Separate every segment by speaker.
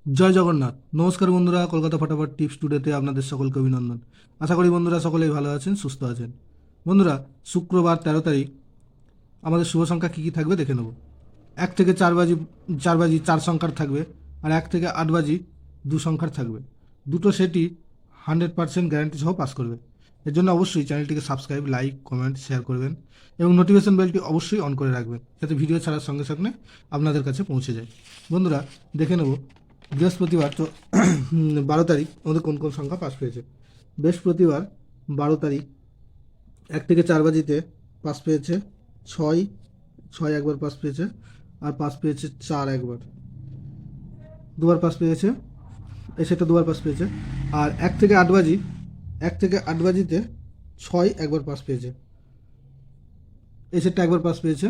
Speaker 1: জয় জগন্নাথ। নমস্কার বন্ধুরা, কলকাতা ফটাফট টিপস টুডেতে আপনাদের সকলকে অভিনন্দন। আশা করি বন্ধুরা সকলেই ভালো আছেন, সুস্থ আছেন। বন্ধুরা, শুক্রবার 13 তারিখ আমাদের শুভ সংখ্যা কী কী থাকবে দেখে নেব। 1 থেকে 4 বাজি 4 সংখ্যার থাকবে, আর 1 থেকে 8 বাজি 2 সংখ্যার থাকবে। দুটো সেটই 100% গ্যারান্টি সহ পাস করবে। এর জন্য অবশ্যই চ্যানেলটিকে সাবস্ক্রাইব, লাইক, কমেন্ট, শেয়ার করবেন এবং নোটিফিকেশন বেলটি অবশ্যই অন করে রাখবেন, যাতে ভিডিও ছাড়ার সঙ্গে সঙ্গে আপনাদের কাছে পৌঁছে যায়। বন্ধুরা, দেখে নেব বৃহস্পতিবার তো 12 তারিখ আমাদের কোন কোন সংখ্যা পাস পেয়েছে। বৃহস্পতিবার 12 তারিখ 1 থেকে 4 বাজিতে পাস পেয়েছে 6, 6 একবার পাস পেয়েছে, আর পাস পেয়েছে 4 একবার, দুবার পাস পেয়েছে, সেটা দুবার পাস পেয়েছে। আর 1 থেকে 8 বাজিতে 6 একবার পাস পেয়েছে, এই সেটটা একবার পাস পেয়েছে।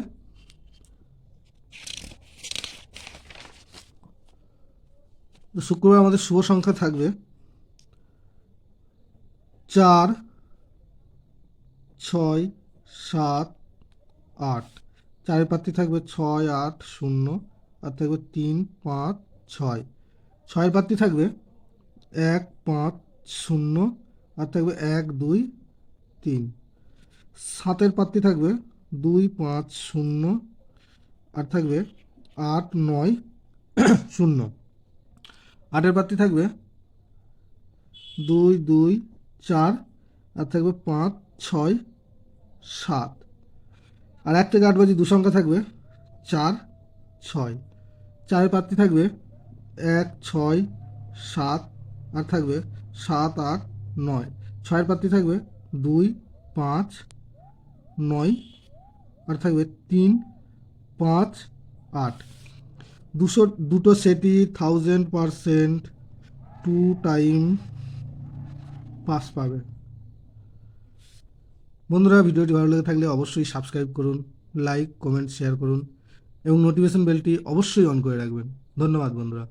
Speaker 1: তো শুক্রবার আমাদের শুভ সংখ্যা থাকবে 4, 6, 7, 8। চারের পাত্রী থাকবে 6, 8, 0, আর থাকবে 3, 5, 6। ছয়ের পাত্রী থাকবে 1, 5, 0, আর থাকবে 1, 2, 3। সাতের পাত্রী থাকবে 2, 5, 0, আর থাকবে 8, 9, 0। আটের পাত্রী থাকবে 2, 2, 4, আর থাকবে 5, 6, 7। আর 1 থেকে 8 বাজি 2 সংখ্যা থাকবে 4, 6। চারের পাত্রী থাকবে 1, 6, 7, আর থাকবে 7, 8, 9। ছয়ের পাত্রী থাকবে 2, 5, 9, আর থাকবে 3, 5, 8। দুটো সেটই 1000% 2 টাইম পাস পাবে। বন্ধুরা, ভিডিওটি ভালো লেগে থাকলে অবশ্যই সাবস্ক্রাইব করুন, লাইক, কমেন্ট, শেয়ার করুন এবং নোটিফিকেশন বেলটি অবশ্যই অন করে রাখবেন। ধন্যবাদ বন্ধুরা।